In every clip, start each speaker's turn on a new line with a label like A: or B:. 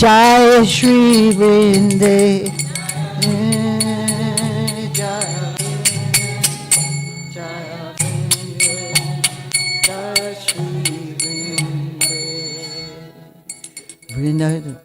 A: Jaya Shri Vrinde. Jaya Vrinde. Jaya Shri Vrinde. Vrinde.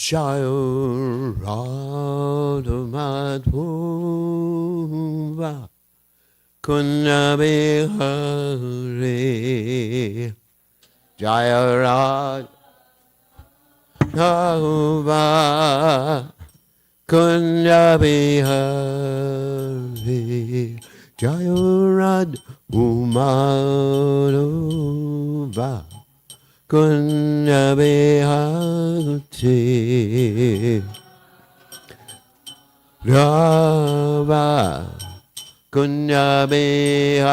B: Jaya Radha Madhava Kunja Bihari Jaya Radha Kunja Bihari Jaya Radha Madhava Kunja Bihari Rava Kunja Bihari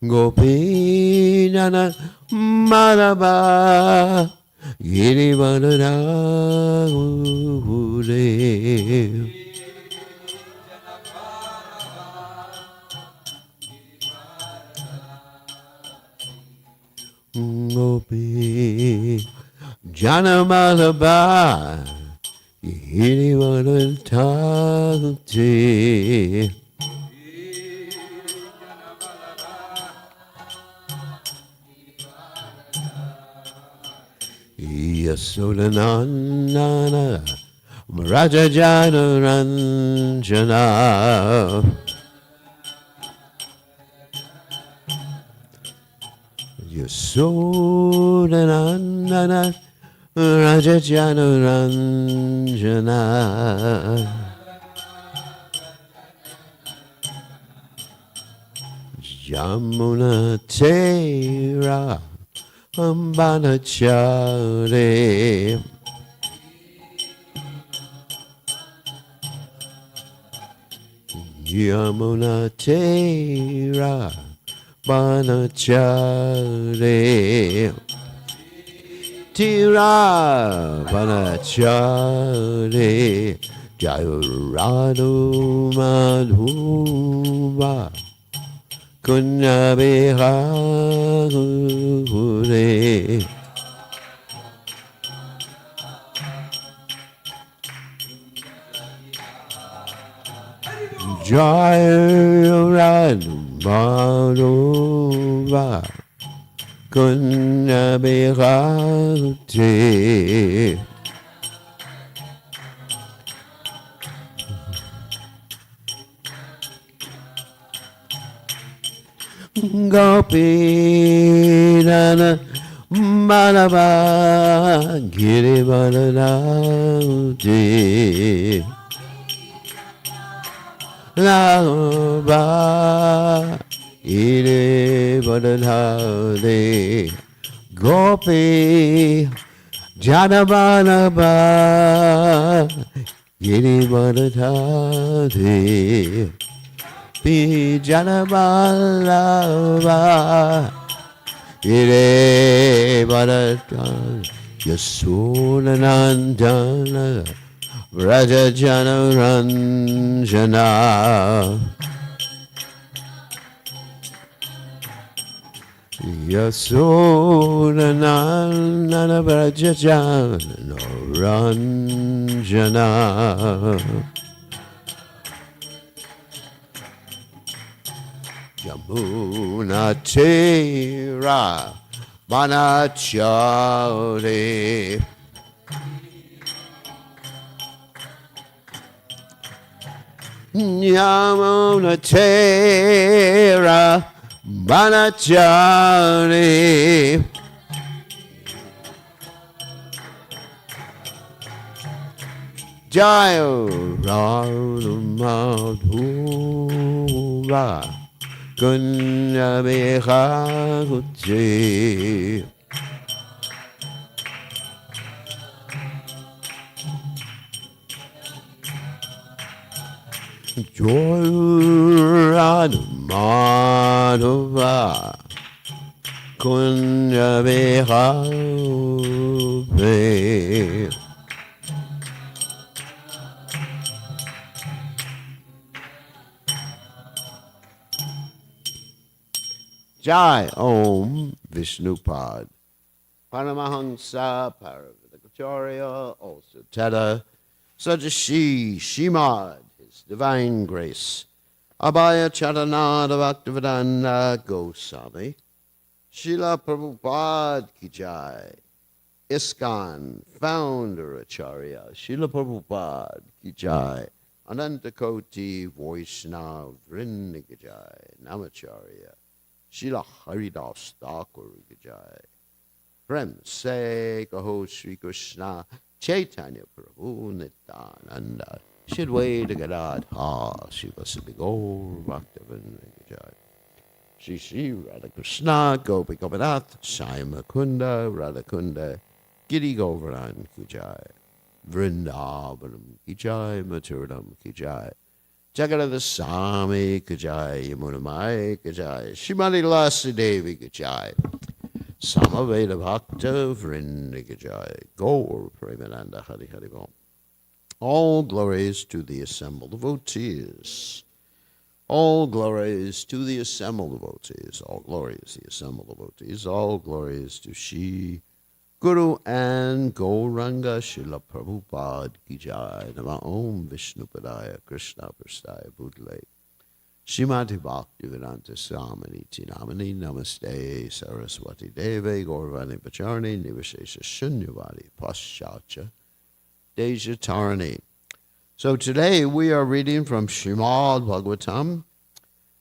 B: Gopinana Madhava Girivardhana Gopi Janamalabha Girivardhati Yasodanandana Raja Janaranjana Yasodanandana Raja Janaranjana Yamuna Tera Ambanachare Yamuna Tera Banachare Tira Banachare Jayuradu Madhuva Kunja Bihari Jaya Madhava Kunya Bhakti Gopi Nana Madhava Giri Madhavati Lava Ire Madhavati Gopi Janabanaba Giri Madhavati Pi Janabalava Ire Madhavati Yasunanandana Raja Jana Ranjana Yasunanandana Raja Jana Ranjana Yamuna Tira Banachari Yamuna Tira Banachari Jayo Radhumadhuva Kunya Bhakti Joy Radhumadhuva Kunya Bhakti Jai Om Vishnupad Paramahansa Paravidakacharya also Tada Sajashi Shimad His Divine Grace Abhaya Charanada Bhaktivedanta Goswami Srila Prabhupada Ki Jai ISKCON Founder Acharya Srila Prabhupada Ki Jai Anantakoti Vaishnav Vrinda Ki Jai Namacharya Srila Haridas Thakur Ki Jai Prem Se Kaho Sri Krishna Chaitanya Prabhu Nityananda Shidwaita Gadadha Shiva Siddhigor Bhaktivinoda Ki Jai Shri Shri Radha Krishna Gopi Gopinath Shai Kunda Radha Kunda Giri Govardhan Ki Jai Vrindavanam Ki Jai Maturam Ki Jai Jagannath Swami Ki Jai Yamunamai Ki Jai Shrimati Lasi Devi Ki Jai Samaveda Bhakta Vrinda Ki Jai Gaur Premananda Hari Hari Bom. All glories to the assembled devotees. All glories to the assembled devotees. All glories the assembled devotees. All glories to Shri Guru and Gauranga Srila Prabhupada Ki Jai Nama Om Vishnupadaya Krishna Prastaya Bhutale Srimati Bhaktivedanta Swamini Namani Namaste Saraswati Deve Gaurvani Pacharni Nivashesha Shunyavadi Paschatcha Deja Tarani. So today we are reading from Srimad Bhagavatam,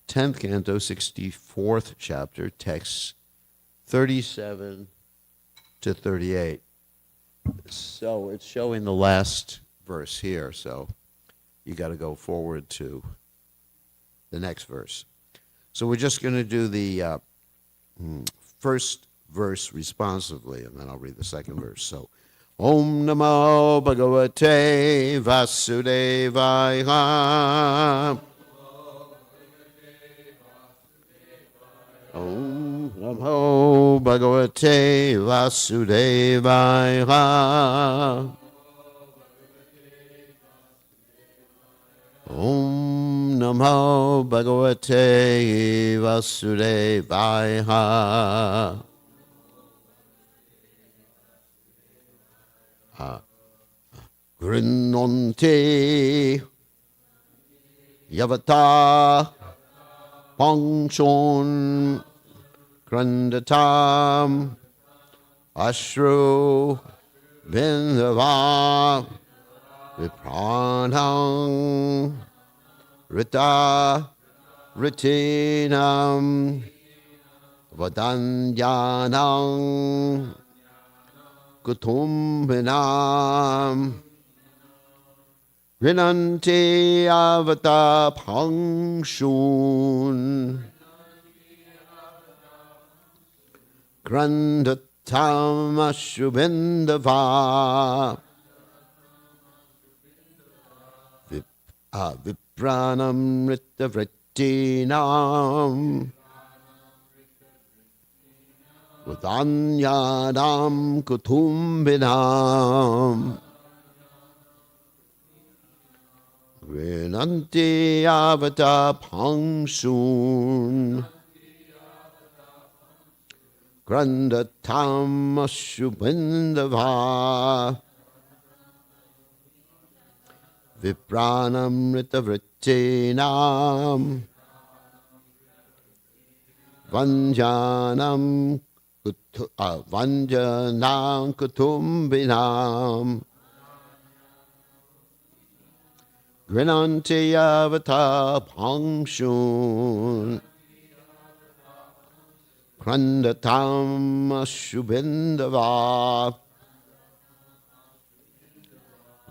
B: 10th canto, 64th chapter, texts 37 to 38. So it's showing the last verse here, so you got to go forward to the next verse. So we're just going to do the first verse responsively, and then I'll read the second verse. So, Om Namo Bhagavate Vasudevaya. Om Namo Bhagavate Vasudevaya. Om Namo Bhagavate Vasudevaya. Grinonte Yavata Pongshon Krandatam Ashru Bindava Vipranang Rita Ritinam Vadanyanam Kutumbinam Rinante Avata Pangshun Grandatam Ashubindava Vipranam Ritavritinam Vadanyanam Kutumbinam Rinanti Avata Pangsun Grandatam Ashubindava Vipranam Ritavritinam Vanjanam Kutumbinam Grinante Avata Pangshun Krandatam Ashubindava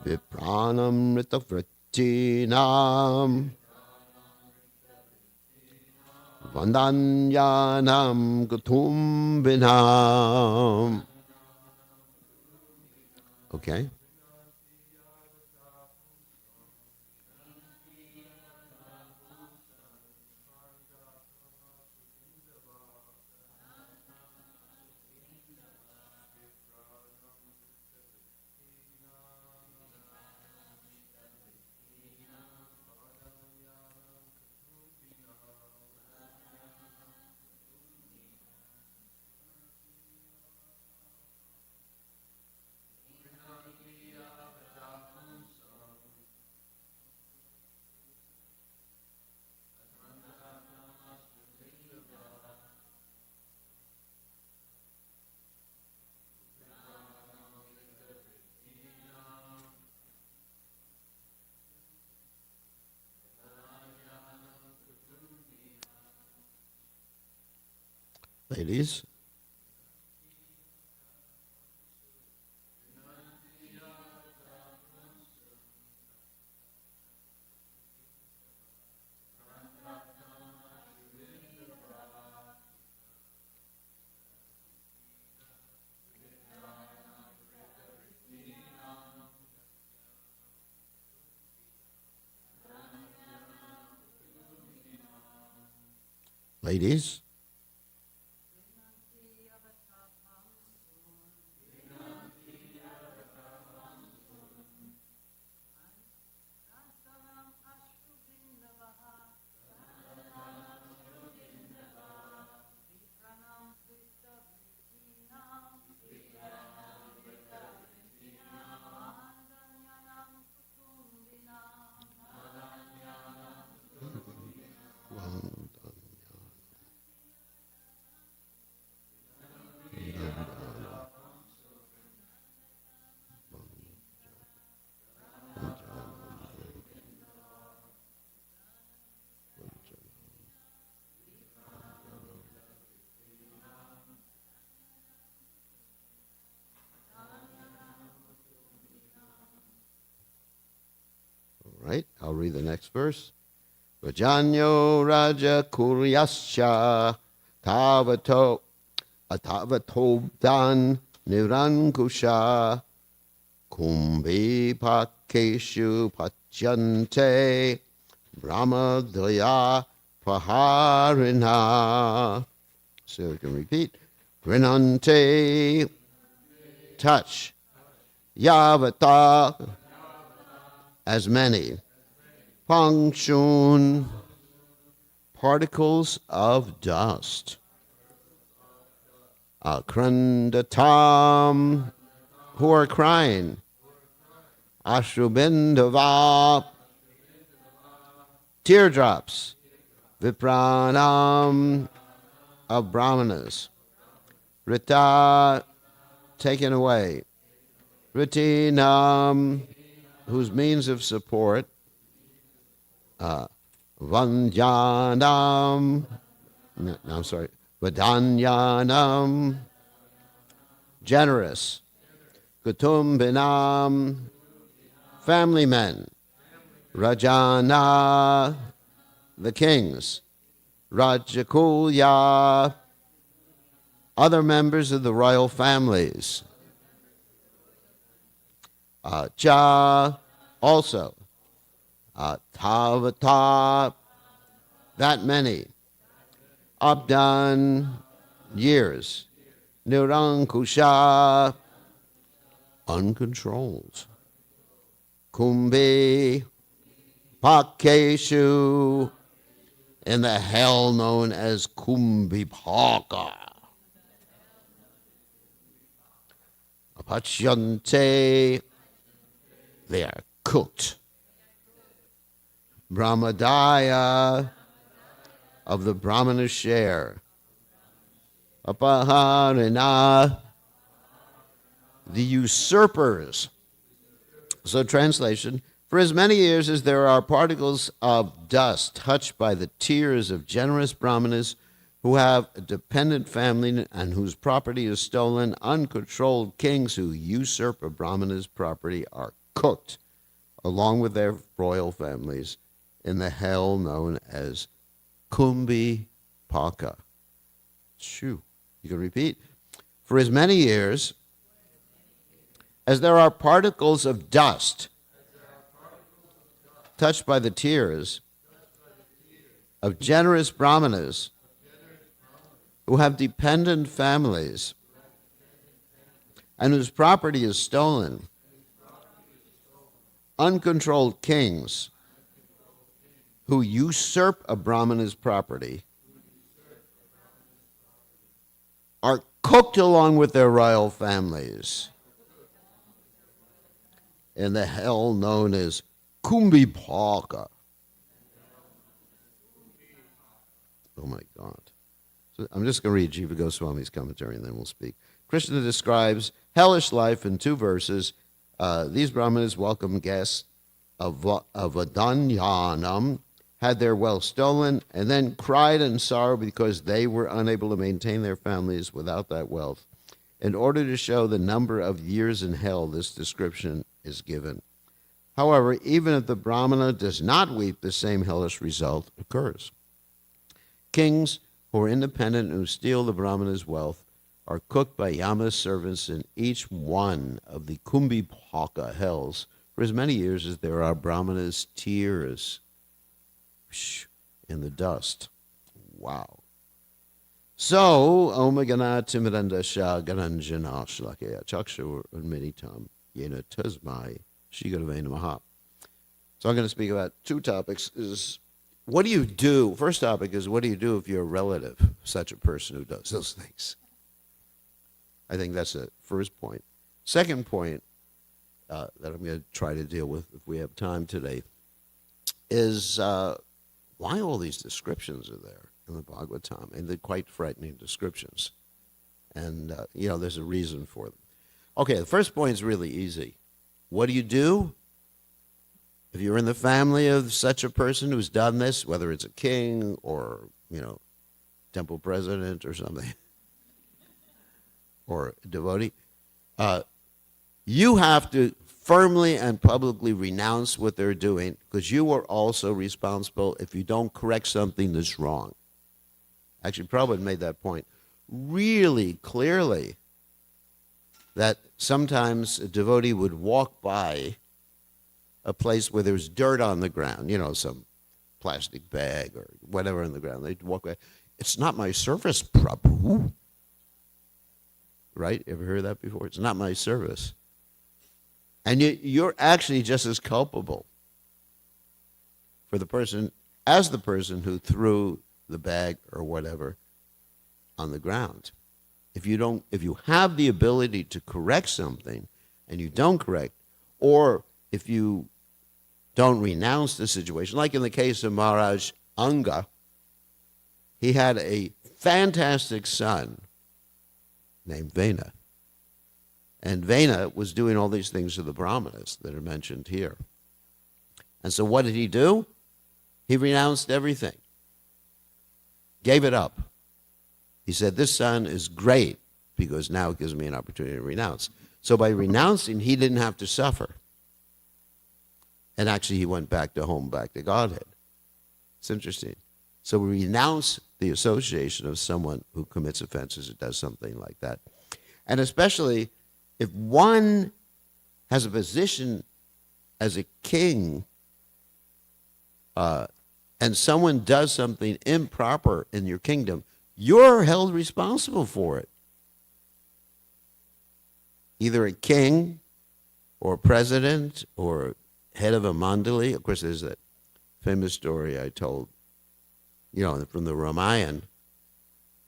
B: Vipranam Ritavritinam Vandanyanam Kutumbinam. Okay. Ladies. Ladies. Right, I'll read the next verse. Vajanyo Raja Kuryascha Tavato Atavatobdan Nirankusha Kumbhi Pakeshu Pachante Brahmadaya Paharina. So we can repeat. Grinante, touch. Yavata, as many. Pangshun, particles of dust. Akrandatam, who are crying. Ashrubindava, teardrops, vipranam of brahmanas, rita taken away, ritinam whose means of support, vanjanam, no, I'm sorry, vadanyanam, generous, kutumbinam, family men, rajana, the kings, rajakulya, other members of the royal families, cha, also, tavata, that many, abdan, years, nirankusha, uncontrolled, kumbhi, pakeshu, in the hell known as kumbhipaka, apachyante, they are cooked, brahmadaya, of the brahmana share, apaharina, the usurpers. So translation, for as many years as there are particles of dust touched by the tears of generous brahmanas who have a dependent family and whose property is stolen, uncontrolled kings who usurp a brahmana's property are cooked along with their royal families in the hell known as Kumbhi Paka. Shoo. You can repeat. For as many years as there are particles of dust touched by the tears of generous brahmanas who have dependent families and whose property is stolen, uncontrolled kings who usurp a brahmana's property are cooked along with their royal families in the hell known as Kumbhipaka. Oh my God. So I'm just going to read Jiva Goswami's commentary and then we'll speak. Krishna describes hellish life in 2 verses. These brahmanas welcome guests of Vadanyanam, had their wealth stolen, and then cried in sorrow because they were unable to maintain their families without that wealth. In order to show the number of years in hell, this description is given. However, even if the brahmana does not weep, the same hellish result occurs. Kings who are independent and who steal the brahmana's wealth are cooked by Yama's servants in each one of the Kumbhipaka hells for as many years as there are brahmanas' tears in the dust. Wow. So, Om Gana Timranda Shah Garanjana Shlakaya Chakshur Unminitam Yena Tasmai Shigaravena Maha. So I'm going to speak about 2 topics. What do you do? First topic is, what do you do if you're a relative of such a person who does those things? I think that's the first point. Second point that I'm going to try to deal with if we have time today is why all these descriptions are there in the Bhagavatam, and they're quite frightening descriptions. And, there's a reason for them. Okay, the first point is really easy. What do you do if you're in the family of such a person who's done this, whether it's a king or, temple president or something, or a devotee? You have to firmly and publicly renounce what they're doing, because you are also responsible if you don't correct something that's wrong. Actually, Prabhupada made that point really clearly, that sometimes a devotee would walk by a place where there's dirt on the ground, some plastic bag or whatever on the ground. They'd walk by. It's not my service, Prabhu. Right? Ever heard that before? It's not my service. And you're actually just as culpable for the person as the person who threw the bag or whatever on the ground. If you have the ability to correct something and you don't correct, or if you don't renounce the situation. Like in the case of Maharaj Anga, he had a fantastic son named Vena. And Vena was doing all these things to the brahmanas that are mentioned here. And so what did he do? He renounced everything. Gave it up. He said, this son is great because now it gives me an opportunity to renounce. So by renouncing, he didn't have to suffer. And actually, he went back to home, back to Godhead. It's interesting. So we renounce the association of someone who commits offenses or does something like that. And especially if one has a position as a king and someone does something improper in your kingdom, you're held responsible for it. Either a king or a president or head of a mandali. Of course, there's that famous story I told, from the Ramayana,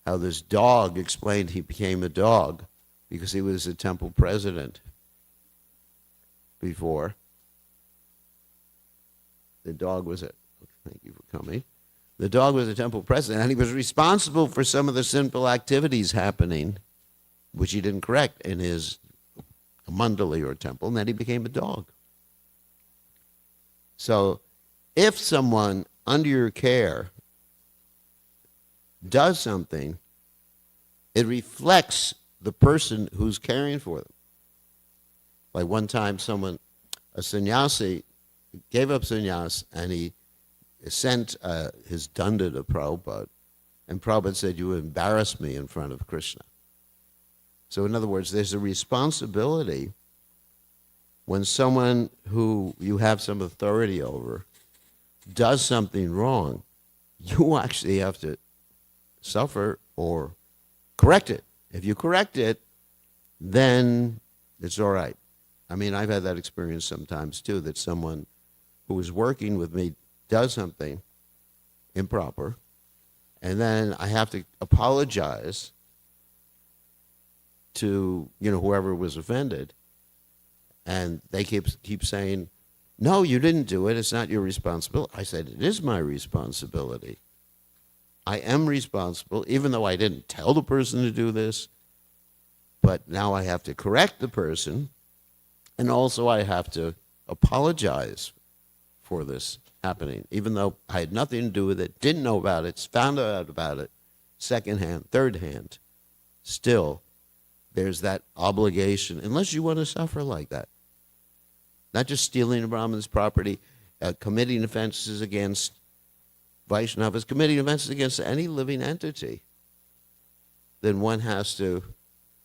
B: how this dog explained he became a dog because he was a temple president before. The dog was thank you for coming. The dog was a temple president, and he was responsible for some of the sinful activities happening, which he didn't correct in his mandali or temple, and then he became a dog. So if someone under your care does something, it reflects the person who's caring for them. Like one time a sannyasi, gave up sannyas, and he sent his danda to Prabhupada, and Prabhupada said, you embarrass me in front of Krishna. So in other words, there's a responsibility when someone who you have some authority over does something wrong, you actually have to suffer or correct it. If you correct it, then it's all right. I mean, I've had that experience sometimes too, that someone who is working with me does something improper, and then I have to apologize to whoever was offended, and they keep saying, no, you didn't do it, it's not your responsibility. I said, it is my responsibility. I am responsible, even though I didn't tell the person to do this, but now I have to correct the person, and also I have to apologize for this happening, even though I had nothing to do with it, didn't know about it, found out about it, secondhand, third hand. Still, there's that obligation, unless you want to suffer like that. Not just stealing a Brahman's property, committing offenses against Vaishnavas, committing offenses against any living entity. Then one has to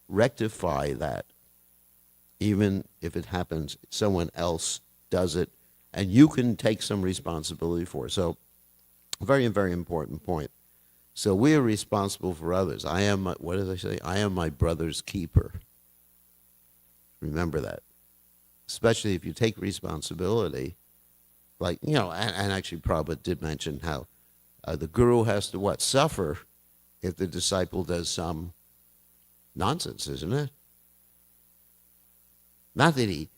B: rectify that, even if it happens, someone else does it, and you can take some responsibility for it. So, very, very important point. So we are responsible for others. What did I say? I am my brother's keeper. Remember that. Especially if you take responsibility, and actually Prabhupada did mention how the guru has to suffer if the disciple does some nonsense, isn't it? Not that he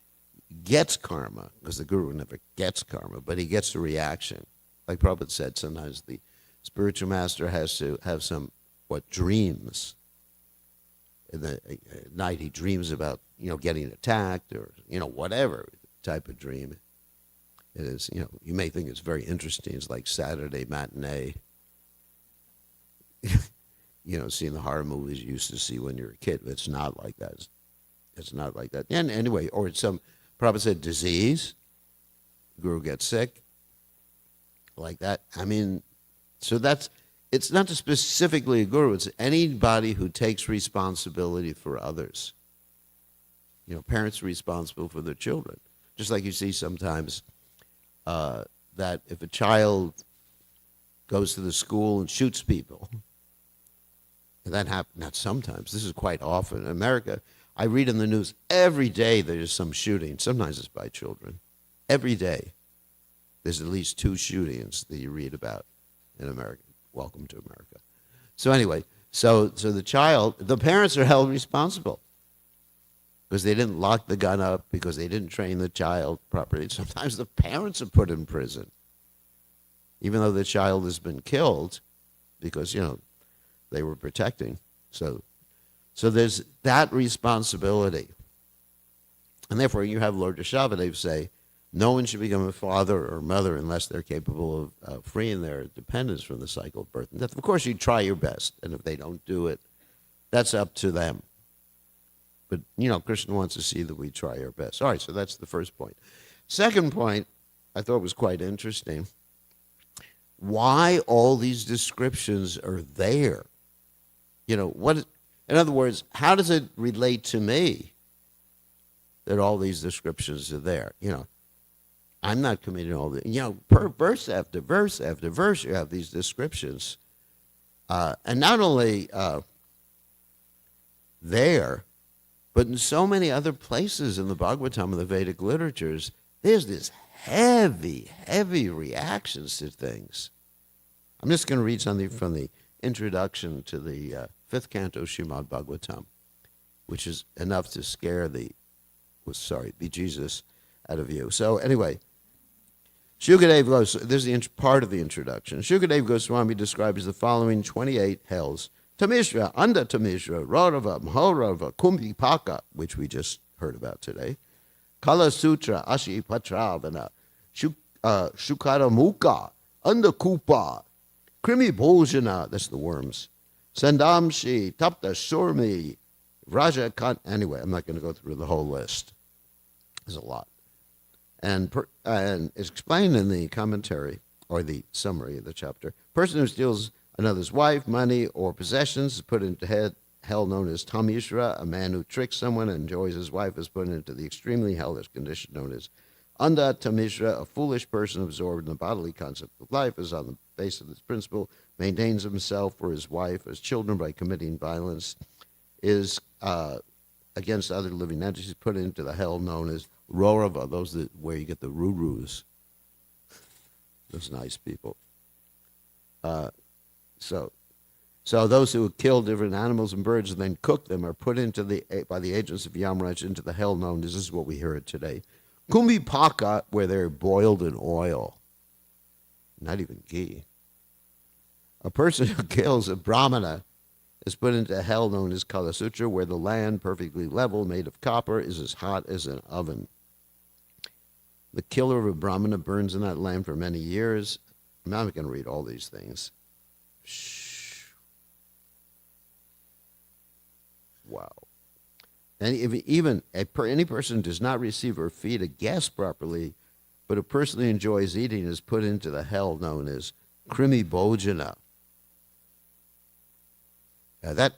B: gets karma, because the guru never gets karma, but he gets the reaction. Like Prabhupada said, sometimes the spiritual master has to have some, dreams. In the night he dreams about, getting attacked or, whatever type of dream. It is, you may think it's very interesting. It's like Saturday matinee. Seeing the horror movies you used to see when you were a kid. It's not like that. It's not like that. And anyway, or Prabhupada said disease. The guru gets sick. Like that. I mean, so it's not specifically a guru. It's anybody who takes responsibility for others. Parents are responsible for their children. Just like you see sometimes that if a child goes to the school and shoots people, and that happens, not sometimes, this is quite often. In America, I read in the news every day there's some shooting. Sometimes it's by children. Every day there's at least 2 shootings that you read about in America. Welcome to America. So anyway, so the parents are held responsible. because they didn't lock the gun up, because they didn't train the child properly. Sometimes the parents are put in prison, even though the child has been killed, because, they were protecting. So there's that responsibility. And therefore, you have Lord Deshavidev say, no one should become a father or mother unless they're capable of freeing their dependents from the cycle of birth and death. Of course, you try your best, and if they don't do it, that's up to them. But, Krishna wants to see that we try our best. All right, so that's the first point. Second point, I thought was quite interesting. Why all these descriptions are there? In other words, how does it relate to me that all these descriptions are there? I'm not committing all the, verse after verse after verse, you have these descriptions. And not only there, but in so many other places in the Bhagavatam and the Vedic literatures, there's this heavy, heavy reactions to things. I'm just going to read something from the introduction to the fifth canto Srimad Bhagavatam, which is enough to scare the bejesus out of you. So anyway, Shukadeva goes, this is part of the introduction. Shukadeva Goswami describes the following 28 hells: Tamishra, Anda Tamishra, Raurava, Mahorava, Kumbhipaka, which we just heard about today, Kala Sutra, Ashi Patravana, Shukaramuka, Andakupa, Krimi Bhojana, that's the worms, Sandamshi, Tapta Shurmi, Raja Kant. Anyway, I'm not going to go through the whole list. There's a lot. And it's explained in the commentary, or the summary of the chapter. Person who steals another's wife, money, or possessions is put into hell known as Tamishra. A man who tricks someone and enjoys his wife is put into the extremely hellish condition known as Anda Tamishra. A foolish person absorbed in the bodily concept of life is on the basis of this principle, maintains himself or his wife, his children by committing violence, is against other living entities, put into the hell known as Raurava, those where you get the Rurus, those nice people. So those who kill different animals and birds and then cook them are put into by the agents of Yamaraj into the hell known as, this is what we heard today, Kumbhipaka, where they're boiled in oil, not even ghee. A person who kills a brahmana is put into hell known as Kalasutra, where the land, perfectly level, made of copper, is as hot as an oven. The killer of a brahmana burns in that land for many years. I'm not going to read all these things. Shh. Wow. And even any person does not receive or feed a guest properly, but a person who enjoys eating is put into the hell known as Krimi Bhojana. Now that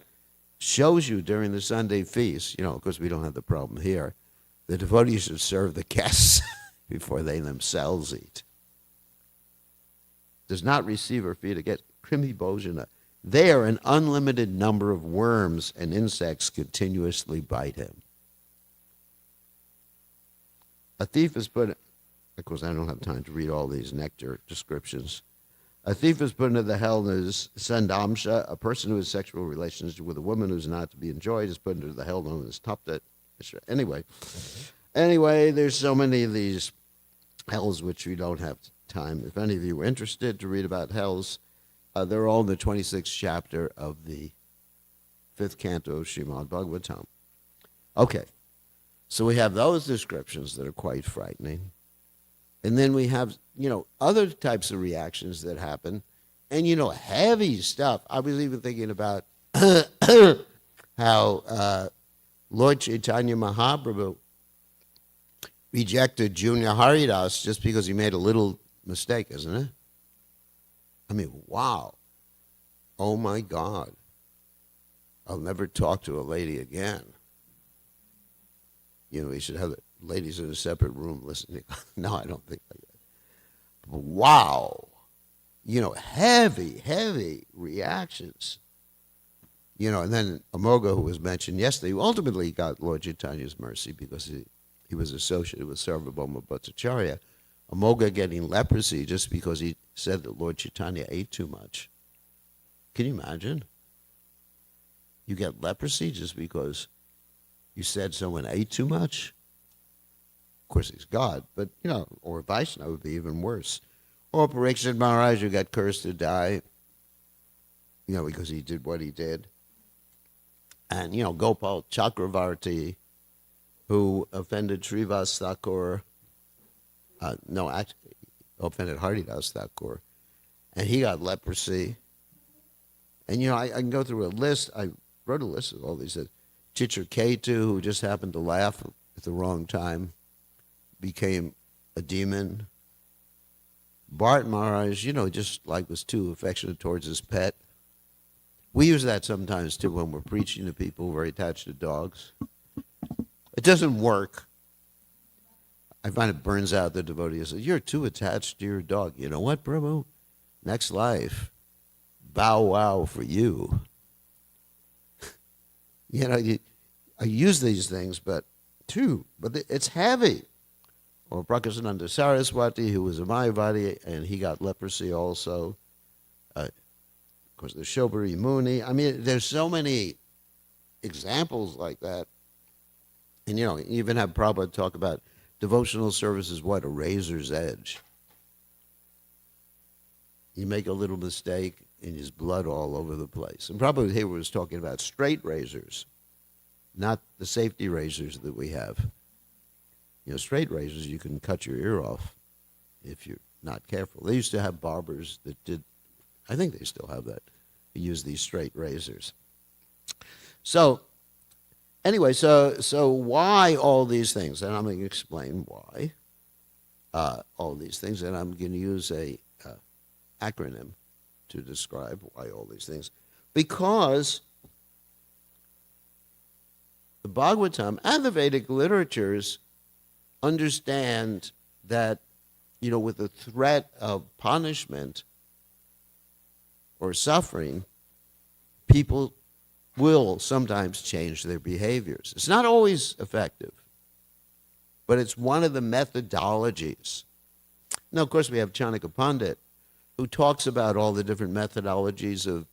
B: shows you during the Sunday feast, because we don't have the problem here, the devotees should serve the guests before they themselves eat. Does not receive or feed a guest. Krimi Bhojana. There, an unlimited number of worms and insects continuously bite him. A thief is put, of course, I don't have time to read all these nectar descriptions. A thief is put into the hell as Sandamsha. A person who has sexual relations with a woman who's not to be enjoyed is put into the hell known as Tapta. Anyway, there's so many of these hells which we don't have time. If any of you are interested to read about hells, they're all in the 26th chapter of the 5th canto of Srimad Bhagavatam. Okay, so we have those descriptions that are quite frightening. And then we have, other types of reactions that happen. And, heavy stuff. I was even thinking about how Lord Chaitanya Mahaprabhu rejected Junior Haridas just because he made a little mistake, isn't it? I mean, wow. Oh, my God. I'll never talk to a lady again. We should have the ladies in a separate room listening. No, I don't think like that. But wow. Heavy, heavy reactions. And then Amoga, who was mentioned yesterday, who ultimately got Lord Chaitanya's mercy because he was associated with Sarvabhauma Bhattacharya. Amoga getting leprosy just because he said that Lord Chaitanya ate too much. Can you imagine? You get leprosy just because You said someone ate too much? Of course, he's God, but, or Vaishnava would be even worse. Or Parikshit Maharaj, who got cursed to die, because he did what he did. And, Gopal Chakravarti, who offended Srivas Thakur, actually, offended Haridas Thakur, and he got leprosy. And, I can go through a list. I wrote a list of all these. Chitraketu, who just happened to laugh at the wrong time, became a demon. Bart Maharaj, just was too affectionate towards his pet. We use that sometimes, too, when we're preaching to people who are attached to dogs. It doesn't work. I find it burns out the devotee who says, you're too attached to your dog. You know what, Prabhu? Next life, bow wow for you. I use these things, but it's heavy. Or Prakasananda Saraswati, who was a Mayavadi, and he got leprosy also. Of course, the Shobhari Muni. I mean, there's so many examples like that. And, you even have Prabhupada talk about devotional service is what? A razor's edge. You make a little mistake, and there's blood all over the place. And Prabhupada here was talking about straight razors, not the safety razors that we have. Straight razors, you can cut your ear off if you're not careful. They used to have barbers that did, I think they still have that, who use these straight razors. So, anyway, so why all these things? And I'm going to explain why all these things, and I'm going to use a acronym to describe why all these things. Because the Bhagavatam and the Vedic literatures understand that, with the threat of punishment or suffering, people will sometimes change their behaviors. It's not always effective, but it's one of the methodologies. Now, of course, we have Chanakya Pandit, who talks about all the different methodologies of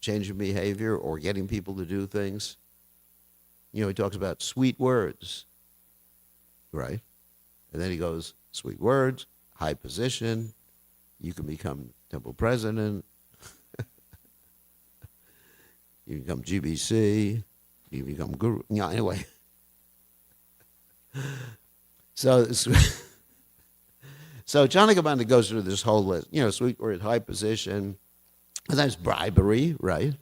B: changing behavior or getting people to do things. He talks about sweet words, right? And then he goes, sweet words, high position, you can become temple president, you become GBC, you become guru. Anyway. So Chanakya Pandit goes through this whole list. Sweet word, high position, and that's bribery, right? You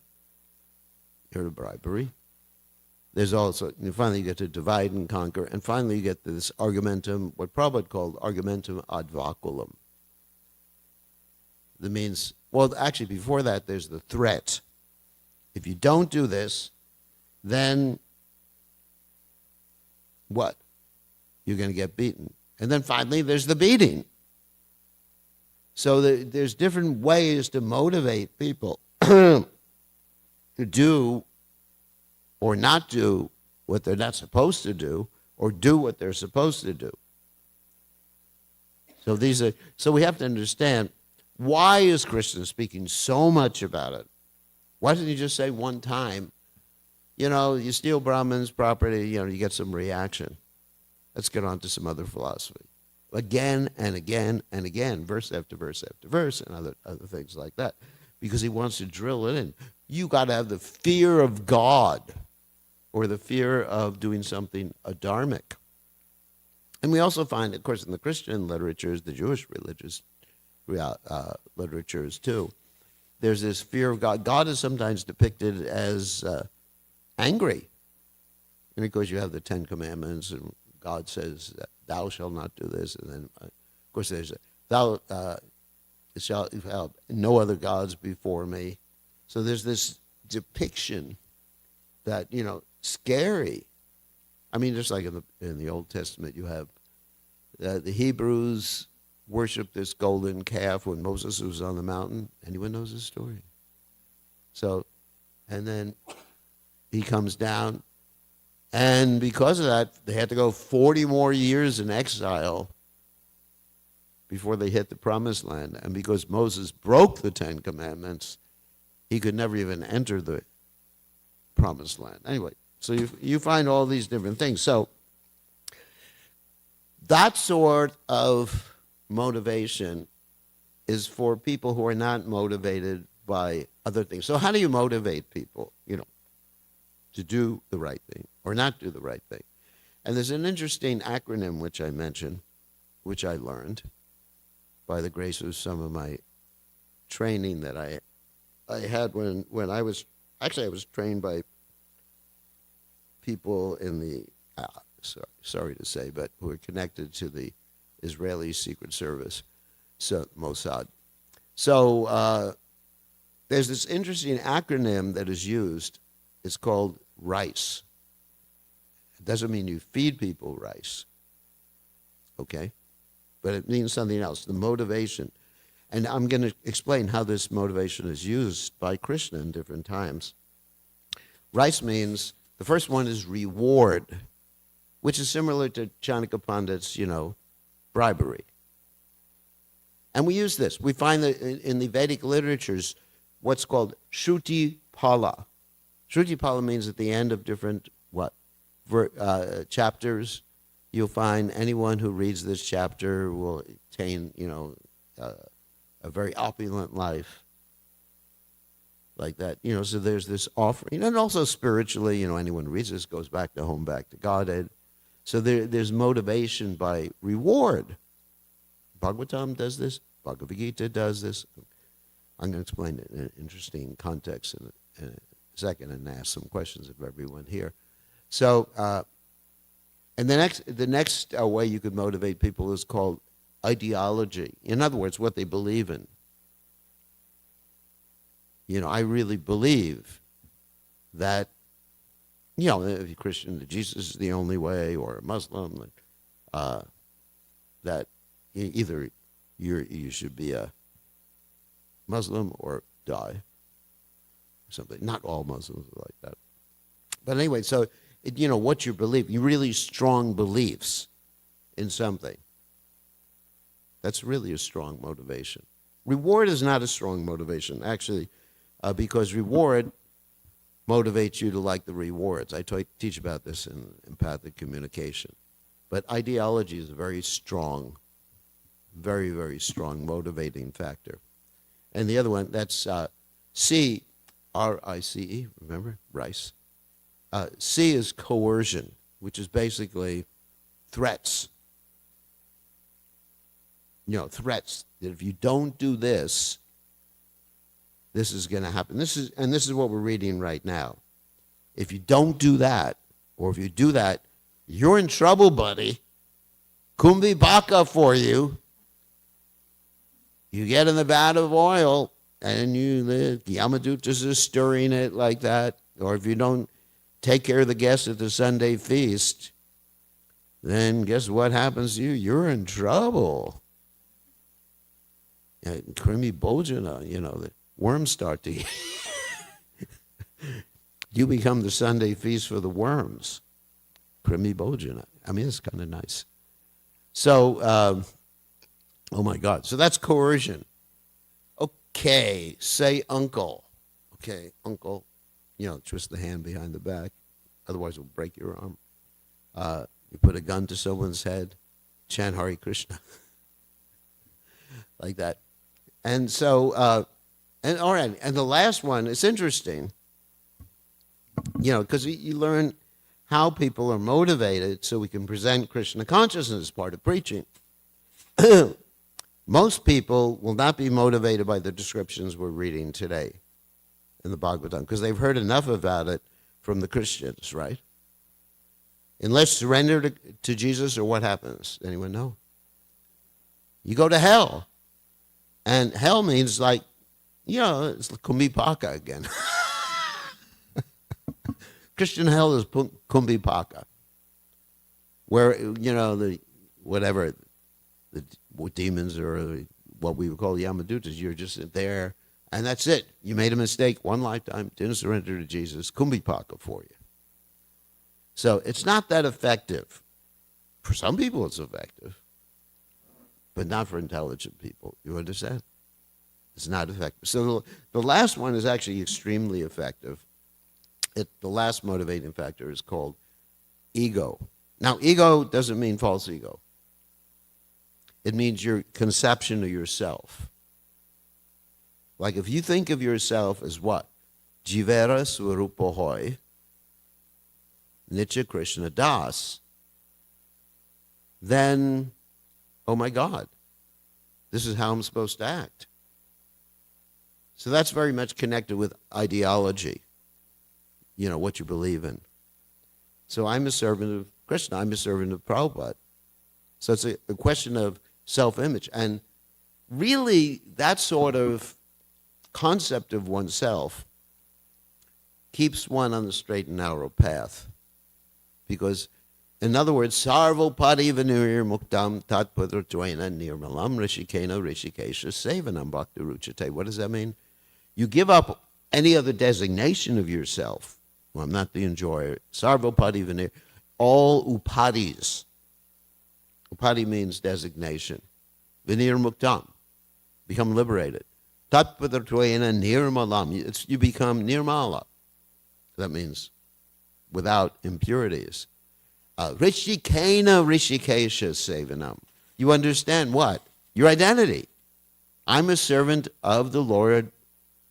B: heard of bribery? There's also, finally you get to divide and conquer, and finally you get to this argumentum, what Prabhupada called argumentum ad vaculum. That means, well, actually before that there's the threat. If you don't do this, then what? You're going to get beaten. And then finally there's the beating. So there's different ways to motivate people to do or not do what they're not supposed to do, or do what they're supposed to do. So we have to understand, why is Krishna speaking so much about it? Why didn't he just say one time, you steal Brahman's property, you get some reaction. Let's get on to some other philosophy. Again and again and again, verse after verse after verse, and other things like that. Because he wants to drill it in. You got to have the fear of God, or the fear of doing something adharmic. And we also find, of course, in the Christian literatures, the Jewish religious literatures too, there's this fear of God. God is sometimes depicted as angry. And of course you have the Ten Commandments, and God says, thou shalt not do this. And then, of course, there's, thou shalt have no other gods before me. So there's this depiction that, scary. I mean, just like in the Old Testament, you have the Hebrews worshiped this golden calf when Moses was on the mountain. Anyone knows this story? So, and then he comes down, and because of that, they had to go 40 more years in exile before they hit the Promised Land. And because Moses broke the Ten Commandments, he could never even enter the Promised Land. Anyway, So you find all these different things. So that sort of motivation is for people who are not motivated by other things. So how do you motivate people, to do the right thing or not do the right thing? And there's an interesting acronym which I mentioned, which I learned by the grace of some of my training that I had when I was trained by people in the sorry to say, but who are connected to the Israeli Secret Service, so Mossad. So there's this interesting acronym that is used. It's called RICE. It doesn't mean you feed people rice, okay? But it means something else, the motivation. And I'm going to explain how this motivation is used by Krishna in different times. RICE means, the first one is reward, which is similar to Chanakya Pandit's, bribery. And we use this. We find that in the Vedic literatures, what's called Shruti Pala. Shruti Pala means at the end of different, chapters, you'll find anyone who reads this chapter will attain, a very opulent life. Like that, so there's this offering. And also spiritually, anyone who reads this goes back to Godhead. So there's motivation by reward. Bhagavatam does this. Bhagavad Gita does this. I'm going to explain it in an interesting context in a second and ask some questions of everyone here. So, and the next way you could motivate people is called ideology. In other words, what they believe in. I really believe that, if you're Christian, that Jesus is the only way, or a Muslim, that either you should be a Muslim or die, or something. Not all Muslims are like that. But anyway, so, what you believe, you really strong beliefs in something. That's really a strong motivation. Reward is not a strong motivation, actually. Because reward motivates you to like the rewards. I teach about this in empathic communication. But ideology is a very strong, very, very strong motivating factor. And the other one, that's C, R-I-C-E, remember? Rice. C is coercion, which is basically threats. Threats that if you don't do this, this is going to happen. This is what we're reading right now. If you don't do that, or if you do that, you're in trouble, buddy. Kumbhi baka for you. You get in the vat of oil, and the Yamadutas are stirring it like that. Or if you don't take care of the guests at the Sunday feast, then guess what happens to you? You're in trouble. Krimi Bojana, the worms start to eat. You become the Sunday feast for the worms. Krimi Bojana. I mean, it's kind of nice. So, oh my God. So that's coercion. Okay, say uncle. Okay, uncle. Twist the hand behind the back. Otherwise, it'll break your arm. You put a gun to someone's head. Chant Hare Krishna. Like that. And so, and all right, and the last one, it's interesting, because you learn how people are motivated so we can present Krishna consciousness as part of preaching. Most people will not be motivated by the descriptions we're reading today in the Bhagavatam, because they've heard enough about it from the Christians, right? Unless surrender to Jesus, or what happens? Anyone know? You go to hell. And hell means it's kumbhipaka again. Christian hell is kumbhipaka, where the demons or what we would call Yamadutas, you're just there, and that's it. You made a mistake one lifetime, didn't surrender to Jesus, kumbhipaka for you. So it's not that effective. For some people, it's effective, but not for intelligent people. You understand? It's not effective. So the last one is actually extremely effective. The last motivating factor is called ego. Now, ego doesn't mean false ego. It means your conception of yourself. Like if you think of yourself as what? Jivera Swarupa Hoy, Nitya Krishna Das, then, oh my God, this is how I'm supposed to act. So that's very much connected with ideology, what you believe in. So I'm a servant of Krishna, I'm a servant of Prabhupada. So it's a question of self-image. And really, that sort of concept of oneself keeps one on the straight and narrow path. Because, in other words, sarvo parivanir muktam tatpadratvaina nirmalam rishikena rishikesha sevanam bhaktiruchate. What does that mean? You give up any other designation of yourself. Well, I'm not the enjoyer. Sarvo parivanir, all upadis. Upadi means designation. Vinir muktam, become liberated. Tatpadratvaina nirmalam, you become nirmala. That means without impurities. Rishikena rishikesha sevanam. You understand what? Your identity. I'm a servant of the Lord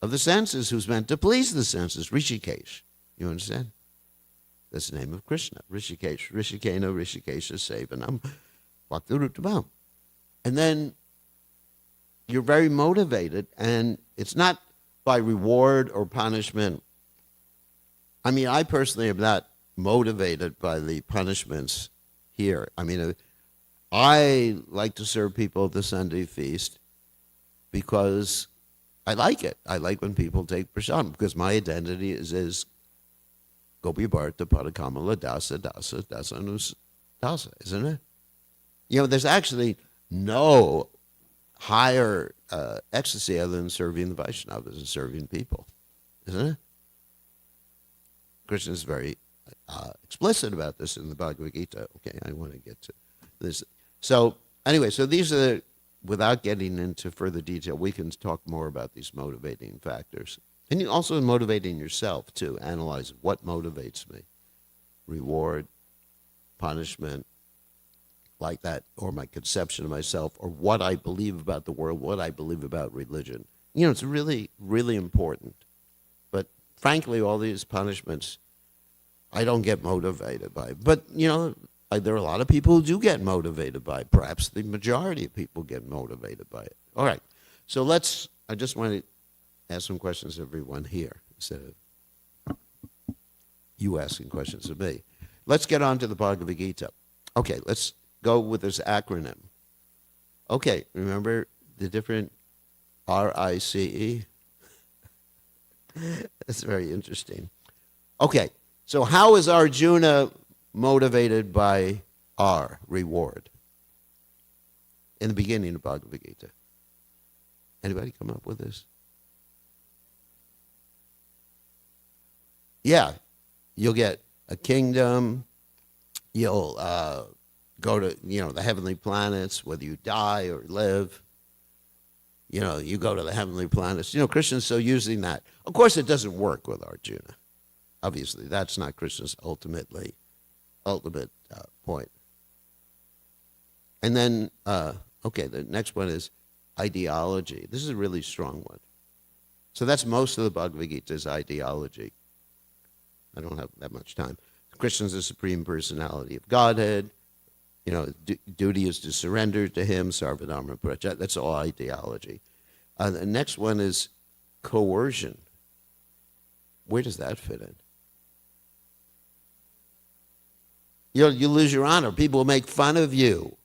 B: of the senses who's meant to please the senses. Rishikesh. You understand? That's the name of Krishna. Rishikesh. Rishikena rishikesha sevanam. Bhaktirutabam. And then you're very motivated, and it's not by reward or punishment. I mean, I personally am not motivated by the punishments here. I mean, I like to serve people at the Sunday feast because I like it. I like when people take prashadam because my identity is Gopi Bharta Padakamala Dasa Dasa Dasanus Dasa, isn't it? There's actually no higher ecstasy other than serving the Vaishnavas and serving people, isn't it? Krishna is very explicit about this in the Bhagavad Gita. Okay, I want to get to this. So anyway, so these are, without getting into further detail, we can talk more about these motivating factors. And you also motivating yourself, too. Analyze what motivates me. Reward, punishment, like that, or my conception of myself, or what I believe about the world, what I believe about religion. It's really, really important. But frankly, all these punishments, I don't get motivated by. But, there are a lot of people who do get motivated by it. Perhaps the majority of people get motivated by it. All right. So I just want to ask some questions to everyone here instead of you asking questions of me. Let's get on to the Bhagavad Gita. Okay, let's go with this acronym. Okay, remember the different RICE? That's very interesting. Okay, so how is Arjuna motivated by R, reward? In the beginning of Bhagavad Gita. Anybody come up with this? Yeah, you'll get a kingdom, you'll go to, the heavenly planets, whether you die or live. You go to the heavenly planets. Krishna's so using that. Of course, it doesn't work with Arjuna. Obviously, that's not Krishna's ultimate point. And then, the next one is ideology. This is a really strong one. So that's most of the Bhagavad Gita's ideology. I don't have that much time. Krishna's the Supreme Personality of Godhead. Duty is to surrender to him, sarvadharma pracha. That's all ideology. The next one is coercion. Where does that fit in? You lose your honor. People will make fun of you.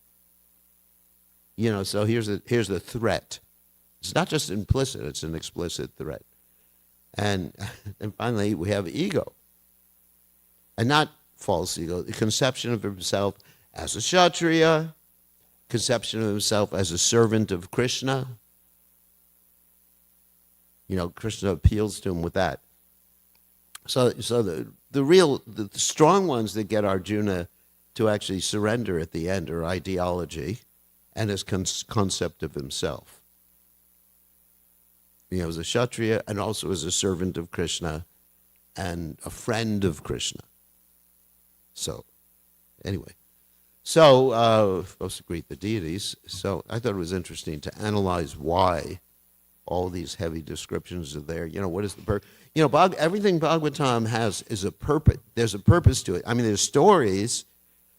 B: So here's the threat. It's not just implicit, it's an explicit threat. And finally, we have ego. And not false ego, the conception of himself as a Kshatriya, conception of himself as a servant of Krishna. Krishna appeals to him with that. So the strong ones that get Arjuna to actually surrender at the end are ideology and his concept of himself. As a Kshatriya and also as a servant of Krishna and a friend of Krishna. So, anyway. So, supposed to greet the deities. So I thought it was interesting to analyze why all these heavy descriptions are there. You know, what is the purpose? You know, everything Bhagavatam has is a purpose. There's a purpose to it. I mean, there's stories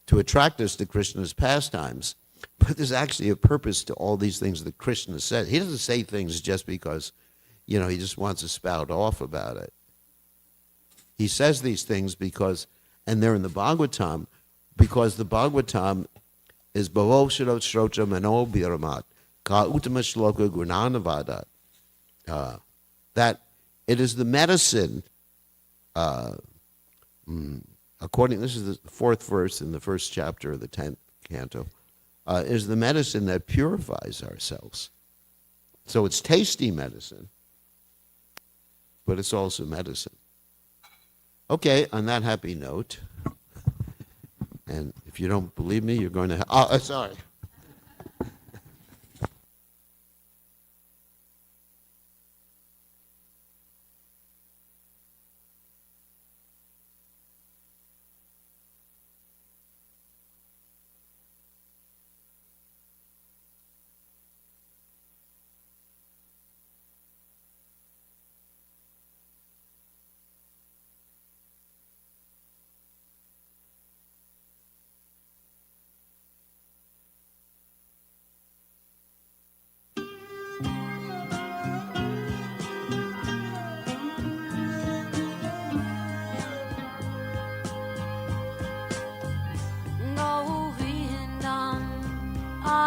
B: to attract us to Krishna's pastimes, but there's actually a purpose to all these things that Krishna said. He doesn't say things just because, you know, he just wants to spout off about it. He says these things because, and they're in the Bhagavatam, because the Bhagavatam is Bhavo Shirot Shrotra Mano Bhiramat Ka Uttama Shloka Gunanavadat. That it is the medicine, according, this is the fourth verse in the first chapter of the 10th canto, is the medicine that purifies ourselves. So it's tasty medicine, but it's also medicine. Okay, on that happy note, and if you don't believe me, you're going to sorry.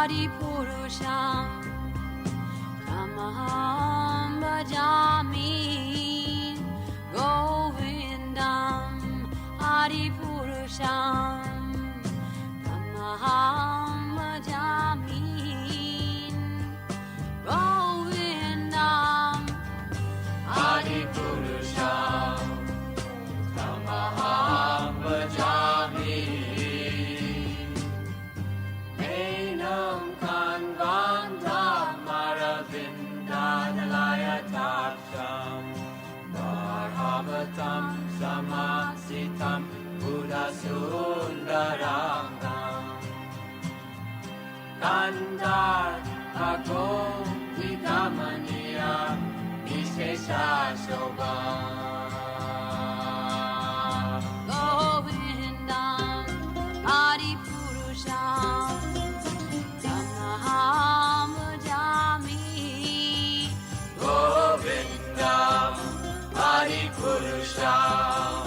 C: Adipurusham Tamaham Bhajami Govindam Adipurusham Tamaham Bhajami Govindam Adipurusham Tamaham Bhajami Samasitam Buddha Sundarangam Kandar Agom Vikamaniya Vishesha Shobham Govindam Adipurusham Tamaham Bhajami Govindam Adipurusham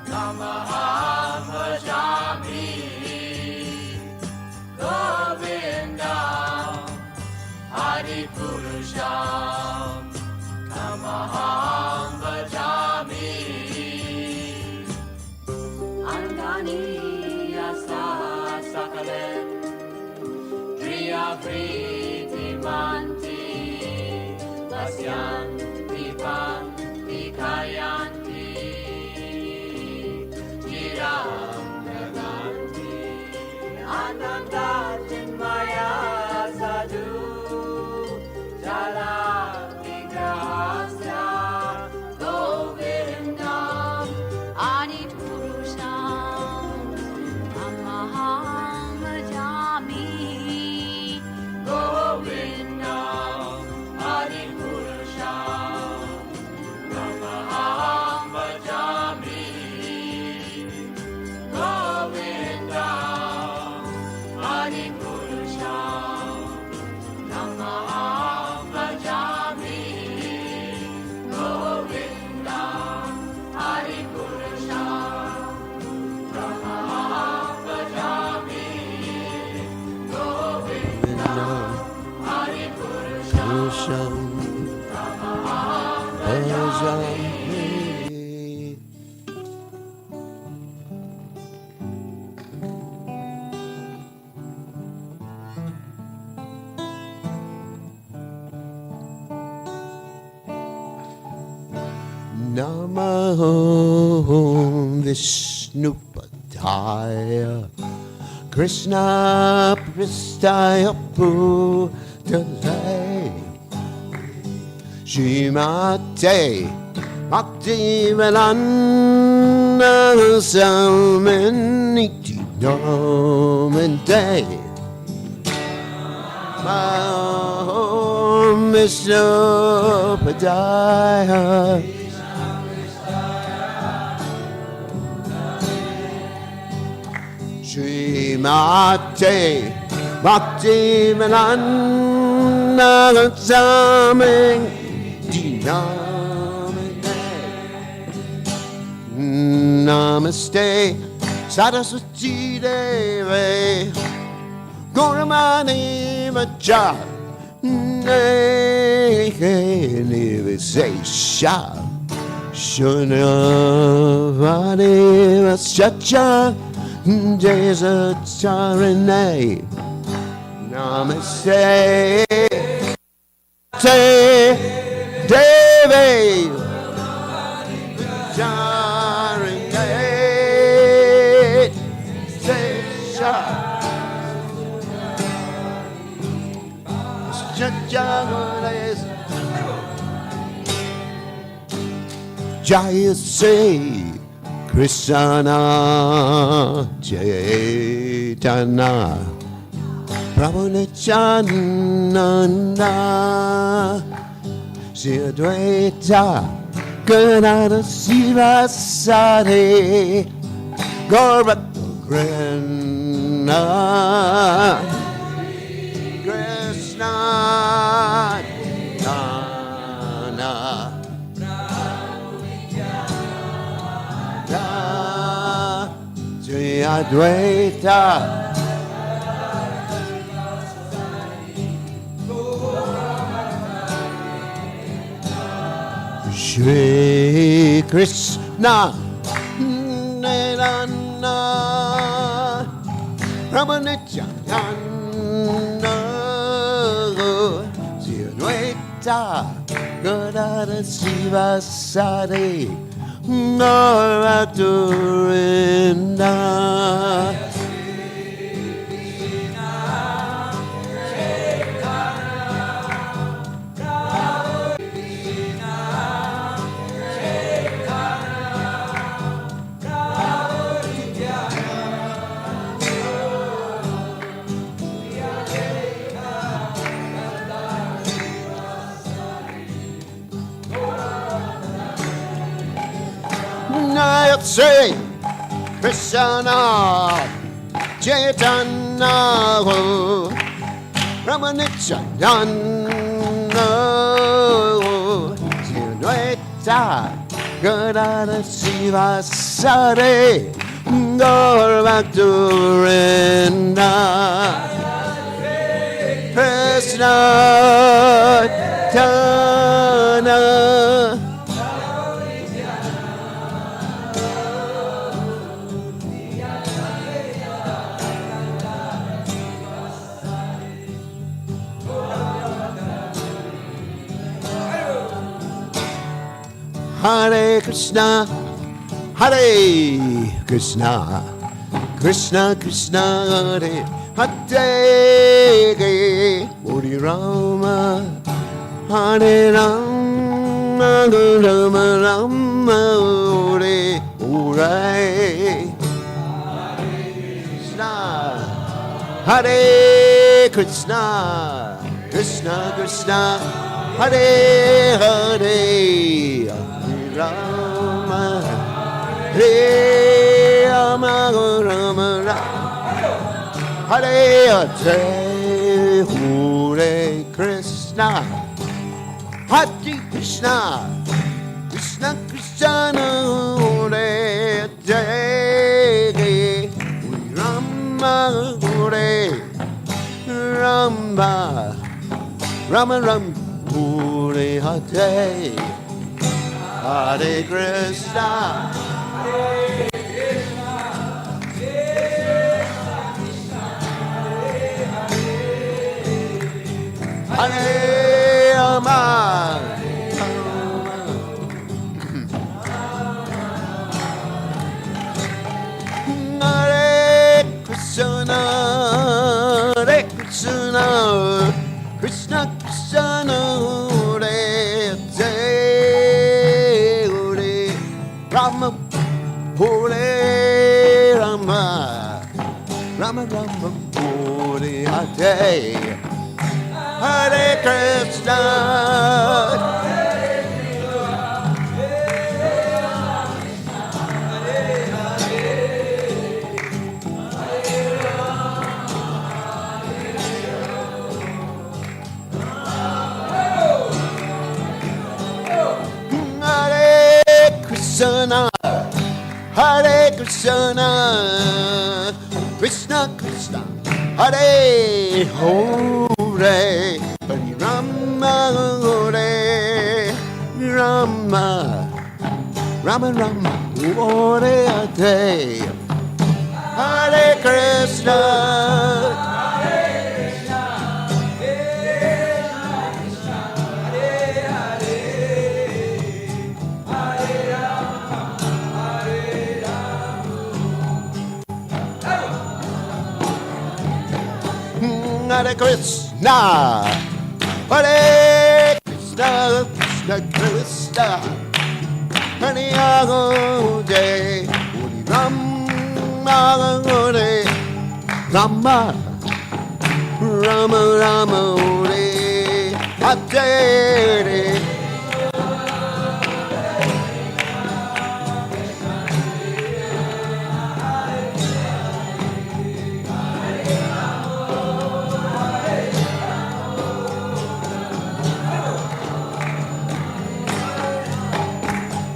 C: Tamaham Bhajami Govindam Adipurusham Tamaham Bhajami Angani Yasa Sakalen Kriya Vriti Manti Vasyan Vipan Vikayanti Chiram Naganti Ananda Chinmaya Sadhu Jala Vigrahasya Govindam Adipurusham Tamaham Bhajami Govindam Adipurusham Tamaham Bhajami Govindam Adipurusham Tamaham Bhajami Govindam Adipurusham Tamaham Bhajami Govindam Adipurusham
B: Bhajami. Namo Vishnupadaya Krishna Pristaya Bhutale Shrimate Bhaktivedanta Samaniti Domante Mahom Vishnu Padaya Srimate Bhaktivedanta Samaniti Domante Namaste Saraswati Deve Gauramani Vacha Nivesesha Shunavani Vaschacha Jayasacharane Namaste Te Devi Jaya say Krishna Chaitanya Prabhu Nityananda Shri Advaita Ganada Siva Sari Gaurakrishna Krishna Nana Shri Advaita Shri Krishna Nirana Ramanityananda Shri Advaita Gadada Siva Sari Naraturinda Say Krishna Chaitanya Ramanityananda Shri Advaita Gadada Siva Sari Gaurakrishna Krishna Chaitanya Hare Krishna, Hare Krishna, Krishna Krishna, Hare Hare, Hare Rama, Hare Rama, Rama Rama, Hare Hare, Krishna, Hare Krishna, Krishna Krishna, Hare Hare. Rama, Hare Rama, Rama Rama, Hare Hare, Hare Krishna, Hare Krishna, Krishna Krishna, Hare Hare, Rama, Hare Rama, Rama Rama, Hare Hare. Hare Krishna, Hare Krishna, Hare Rama, Hare Krishna, Hare Krishna, Krishna Krishna, Hare Hare. Hare Krishna. Hare Krishna, Hare Krishna, Krishna Krishna, Hare Hare, Hare Rama, Hare Rama, Rama Rama, Hare Hare, Hare Krishna. Hare Krishna, Hare Krishna, Krishna Krishna, Hare Hare, Hare Rama, Hare Rama, Rama Rama, Hare Hare.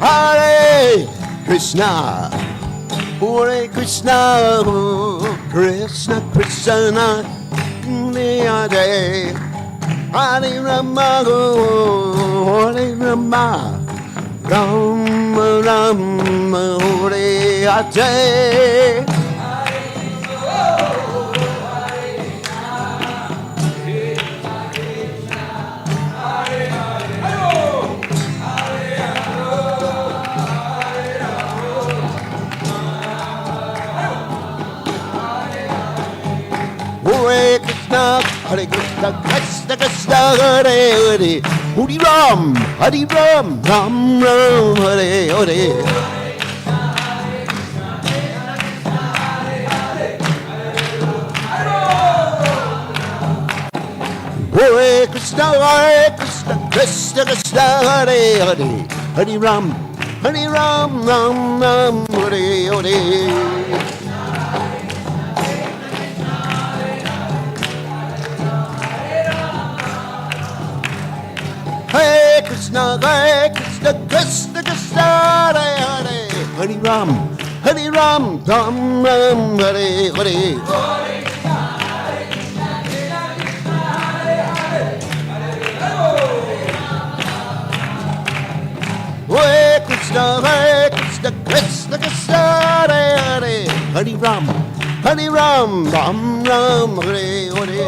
B: Hare Krishna, Hare Krishna, Krishna Krishna, Hare Hare Rama, Hare Rama, Rama Rama, Hare Hare. Hare Krishna, Hare Krishna, Krishna Krishna, Hare Hare, Hare Ram, Hare Ram, Ram Ram, Hare Hare. Hare Krishna, Krishna Krishna, Hare Hare, Hare Ram, Ram Ram, Hare Hare. Hare Krishna, Krishna Krishna, Hare Hare, Hare Ram, Ram Ram, Hare Hare. Hare Krishna, Krishna Krishna, Hare Hare, Hare Ram, Ram Ram, Hare Hare.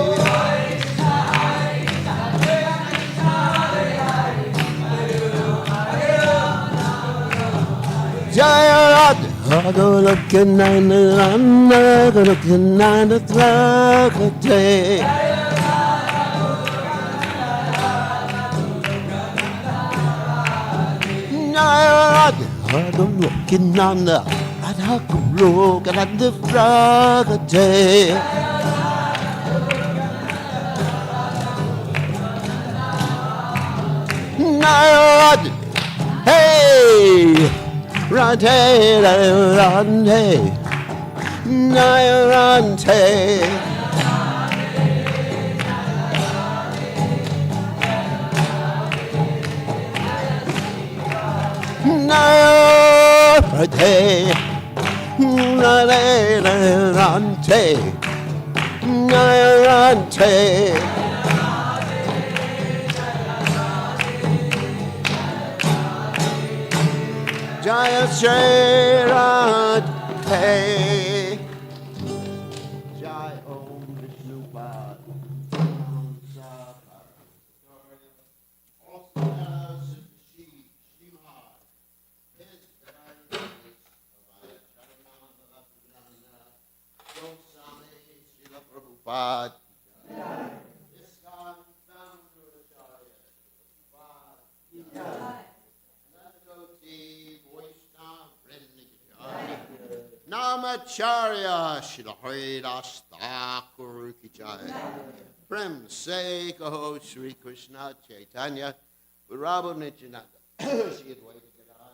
B: Jaya Radha Goloka Nana Goloka Nana Trakate. Jaya Radha Goloka Nana Radha Goloka Nana Trakate. Jaya Radha, hey! Rante, rante, rante. Rante, rante. Jaya Shri Radhe. Jai Om Vishnu Pad. Prabhupada. ISKCON founder Acharya Prabhupada. Namacharya Shri Haridas ki jai. Prem se kaho Shri Krishna Chaitanya Virabu Nityananda. She had waited to get on.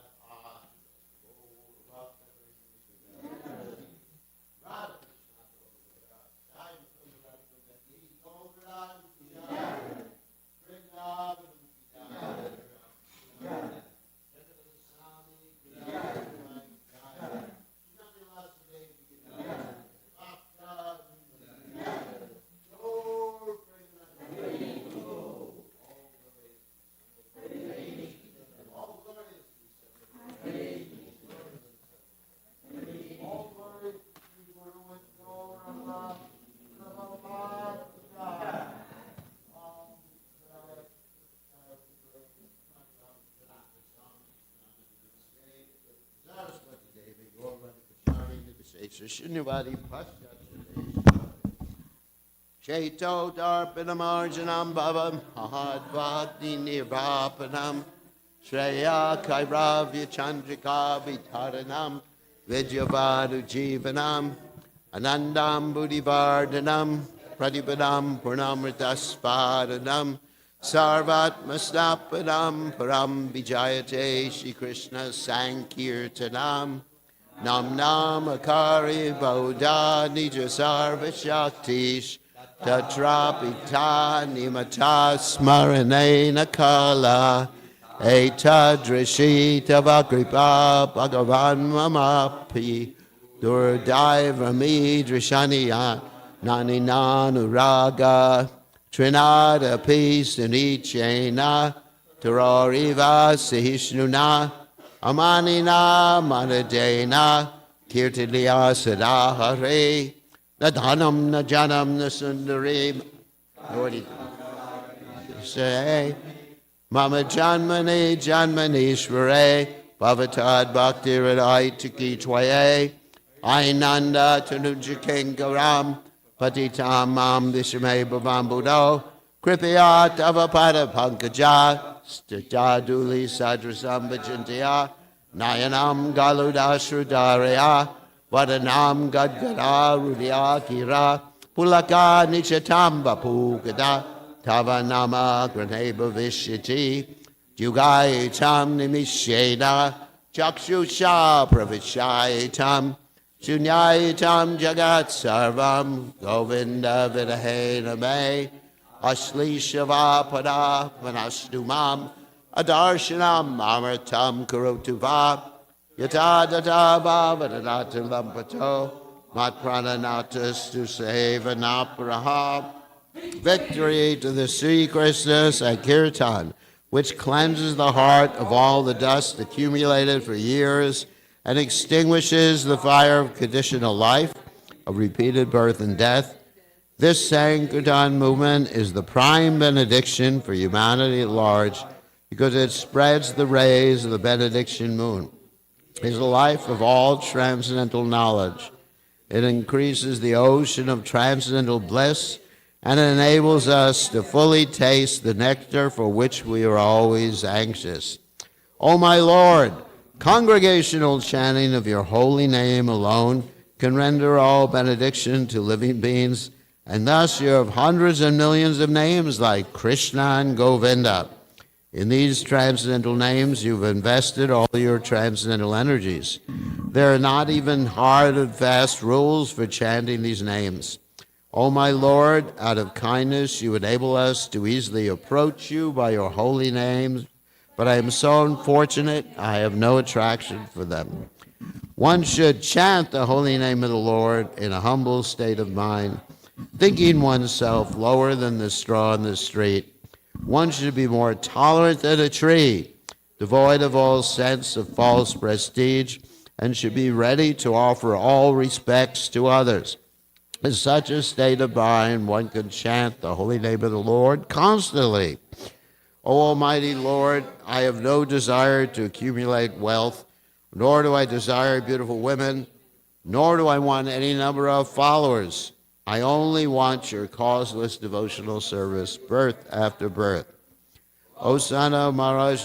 B: Shunyavadi Cheto Darpinamarjanam Bhavam Mahadvati Nirvapanam Shreya Kairavya Chandrika Vitaranam Vidyavadu Jivanam Anandam Buddhivardhanam Pradipadam Purnamritaspadanam Sarvatmasnapadam Param Vijayate Shri Krishna Sankirtanam Nam Nam Akari Bauda Nija Sarva Shaktish Tatrapita Nimata Smarane Nakala Etadrishita Vakripa Bhagavan Mamapi Durdaivrami Drishaniya Nani Nanuraga Trinada Peace Nichena Taroriva Sahishnuna Amanina Manadena Kirtiliya Sadahare Nadhanam Najanam Nasundari Lord say Mama Janmani Janmanishvare Bhavatad Bhakti Radhaitiki Twaye Ainanda Tanujakengaram Patitam Mam Vishame Bhavam Buddho Kripayat Avapada Pankaja Staduli Sadrasam Vijantaya Nayanam Galudashrudaraya Vadanam Gadgada Rudya Kira Pulaka Nishatamba Pugada Tavanama Graneba Vishyati Jugai Tam Nimishena Chakshusha Pravishayitam Shunyayitam Jagat Sarvam Govinda Vidahena Me Ashli Shavapada Vanastumam Adarshanam Amartam Karotuva Yatadata Bhavadata Lampato Matprananatas to save Anapraha. Victory to the Sri Krishna Sankirtan, which cleanses the heart of all the dust accumulated for years and extinguishes the fire of conditional life, of repeated birth and death. This Sankirtan movement is the prime benediction for humanity at large because it spreads the rays of the benediction moon. It is the life of all transcendental knowledge. It increases the ocean of transcendental bliss and enables us to fully taste the nectar for which we are always anxious. O my Lord, congregational chanting of your holy name alone can render all benediction to living beings, and thus you have hundreds and millions of names like Krishna and Govinda. In these transcendental names, you've invested all your transcendental energies. There are not even hard and fast rules for chanting these names. O my Lord, out of kindness, you enable us to easily approach you by your holy names, but I am so unfortunate I have no attraction for them. One should chant the holy name of the Lord in a humble state of mind, thinking oneself lower than the straw in the street. One should be more tolerant than a tree, devoid of all sense of false prestige, and should be ready to offer all respects to others. In such a state of mind, one can chant the holy name of the Lord constantly. O Almighty Lord, I have no desire to accumulate wealth, nor do I desire beautiful women, nor do I want any number of followers. I only want your causeless devotional service, birth after birth. O Son of Maharaj